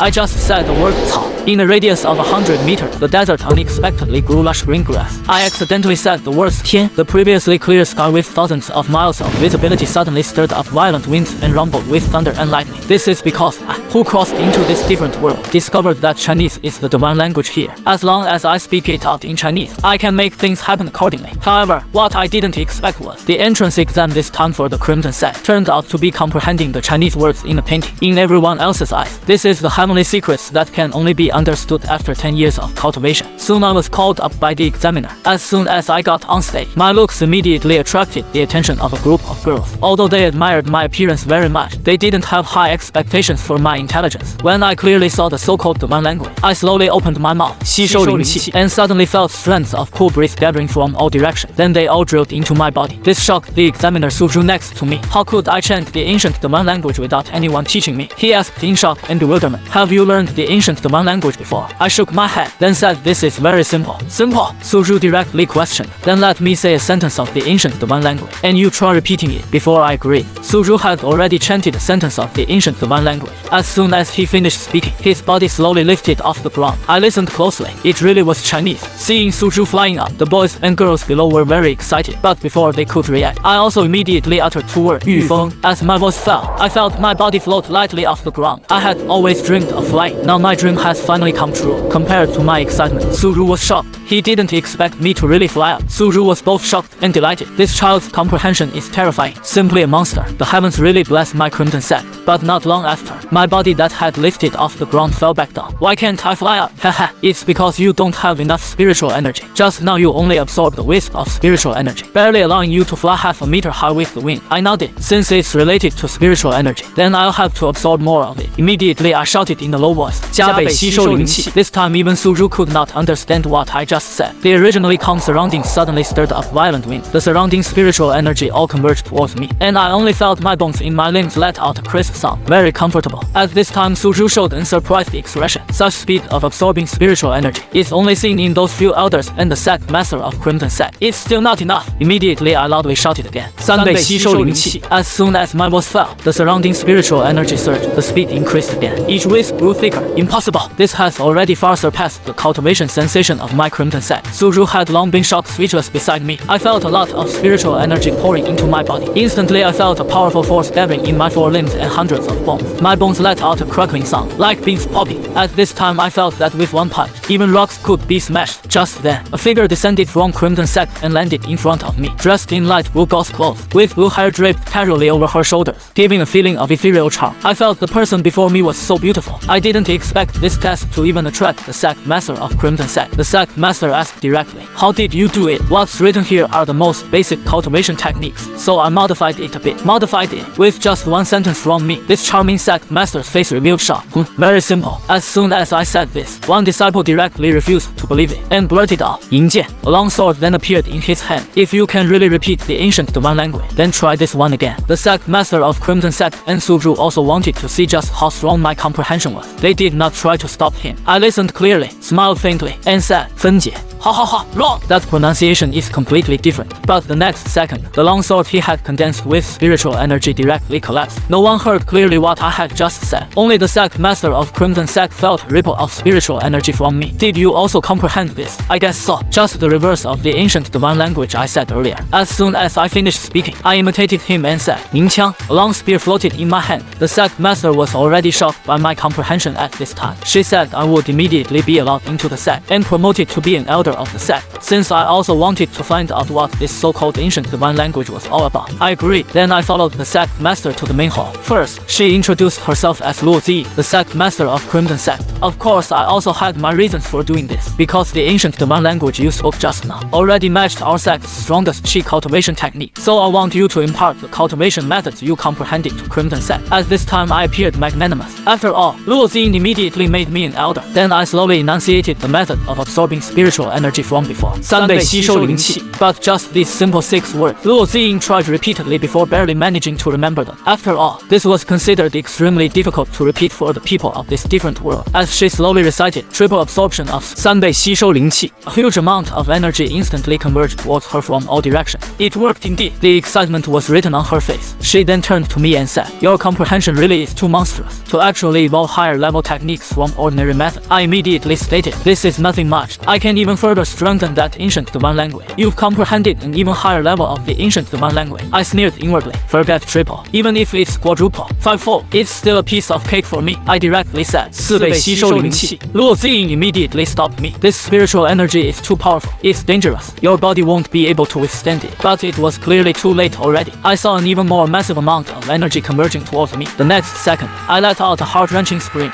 I just said the word Cao. In a radius of 100 meters, the desert unexpectedly grew lush green grass. I accidentally said the words Tian. The previously clear sky with thousands of miles of visibility suddenly stirred up violent winds and rumbled with thunder and lightning. This is because I, who crossed into this different world, discovered that Chinese is the divine language here. As long as I speak it out in Chinese, I can make things happen accordingly. However, what I didn't expect was the entrance exam this time for the Crimson Sect turned out to be comprehending the Chinese words in a painting. In everyone else's eyes, this is the heavenly secrets that can only be understood after 10 years of cultivation. Soon I was called up by the examiner. As soon as I got on stage, my looks immediately attracted the attention of a group of girls. Although they admired my appearance very much, they didn't have high expectations for my intelligence. When I clearly saw the so-called divine language, I slowly opened my mouth, 吸收灵气, and suddenly felt strands of cool breeze gathering from all directions. Then they all drilled into my body. This shocked the examiner Su Zhu next to me. How could I chant the ancient divine language without anyone teaching me? He asked in shock and bewilderment. Have you learned the ancient divine language before? I shook my head, then said this is very simple. Simple? Su Zhu directly questioned. Then let me say a sentence of the ancient divine language, and you try repeating it. Before I agreed, Su Zhu had already chanted a sentence of the ancient divine language. As soon as he finished speaking, his body slowly lifted off the ground. I listened closely. It really was Chinese. Seeing Su Zhu flying up, the boys and girls below were very excited, but before they could react, I also immediately uttered two words, 御风. As my voice fell, I felt my body float lightly off the ground. I had always dreamed of flying. Now my dream has finally come true. Compared to my excitement, Su Zhu was shocked. He didn't expect me to really fly up. Su Zhu was both shocked and delighted. This child's comprehension is terrifying. Simply a monster. The heavens really bless my Crimson Sect. But not long after, my body that had lifted off the ground fell back down. Why can't I fly up? Haha, it's because you don't have enough spiritual energy. Just now you only absorbed the wisp of spiritual energy, barely allowing you to fly half a meter high with the wind. I nodded. Since it's related to spiritual energy, then I'll have to absorb more of it. Immediately I shouted in a low voice, 加倍吸收灵气. This time even Su Zhu could not understand what I just said. The originally calm surroundings suddenly stirred up violent wind. The surrounding spiritual energy all converged towards me, and I only felt my bones in my limbs let out a crisp sound. Very comfortable. At this time Su Zhu showed an surprised expression. Such speed of absorbing spiritual energy is only seen in those few elders and the sect master of Crimson Sect. It's still not enough. Immediately I loudly shouted again, 3倍吸收灵气. As soon as my voice fell, the surrounding spiritual energy surged. The speed increased again. Each wisp grew thicker. Impossible. This has already far surpassed the cultivation sensation of my Crimson Sect. Su Zhu had long been shocked speechless beside me. I felt a lot of spiritual energy pouring into my body. Instantly I felt a powerful force gathering in my forelimbs and hundreds of bones. My bones let out a crackling sound, like beans popping. At this time I felt that with one punch, even rocks could be smashed. Just then, a figure descended from Crimson Sect and landed in front of me, dressed in light blue gauze clothes, with blue hair draped casually over her shoulders, giving a feeling of ethereal charm. I felt the person before me was so beautiful. I didn't expect this test to even attract the sect master of Crimson Sect. The sect master asked directly, how did you do it? What's written here are the most basic cultivation techniques, so I modified it a bit. With just one sentence from me, this charming sect master's face revealed shock. Very simple. As soon as I said this, one disciple directly refused to believe it and blurted out, 银剑. A long sword then appeared in his hand. If you can really repeat the ancient divine language, then try this one again. The sect master of Crimson Sect and Su Zhu also wanted to see just how strong my comprehension was. They did not try to stop him. I listened clearly, smiled faintly, and said, 分解. Wrong! That pronunciation is completely different. But the next second, the long sword he had condensed with spiritual energy directly collapsed. No one heard clearly what I had just said. Only the sect master of Crimson Sect felt a ripple of spiritual energy from me. Did you also comprehend this? I guess so. Just the reverse of the ancient divine language I said earlier. As soon as I finished speaking, I imitated him and said, 鸣枪. A long spear floated in my hand. The sect master was already shocked by my comprehension at this time. She said I would immediately be allowed into the sect and promoted to be an elder of the sect. Since I also wanted to find out what this so-called ancient divine language was all about, I agreed. Then I followed the sect master to the main hall. First, she introduced herself as Luo Zi, the sect master of Crimson Sect. Of course, I also had my reasons for doing this, because the ancient divine language you spoke just now already matched our sect's strongest Qi cultivation technique. So I want you to impart the cultivation methods you comprehended to Crimson Sect. At this time, I appeared magnanimous. After all, Luo Zi immediately made me an elder. Then I slowly enunciated the method of absorbing spiritual energy from before. 三倍吸收灵气. But just these simple 6 words, Luo Ziying tried repeatedly before barely managing to remember them. After all, this was considered extremely difficult to repeat for the people of this different world. As she slowly recited, triple absorption of 三倍吸收灵气, a huge amount of energy instantly converged towards her from all directions. It worked indeed. The excitement was written on her face. She then turned to me and said, "Your comprehension really is too monstrous. To actually evolve higher level techniques from ordinary methods." I immediately stated, "This is nothing much. I can even further strengthen that ancient divine language." You've comprehended an even higher level of the ancient divine language. I sneered inwardly. Forget triple. Even if it's quadruple, fivefold, it's still a piece of cake for me. I directly said, 四倍吸收灵气. Luo Ziying immediately stopped me. This spiritual energy is too powerful. It's dangerous. Your body won't be able to withstand it. But it was clearly too late already. I saw an even more massive amount of energy converging towards me. The next second, I let out a heart-wrenching scream.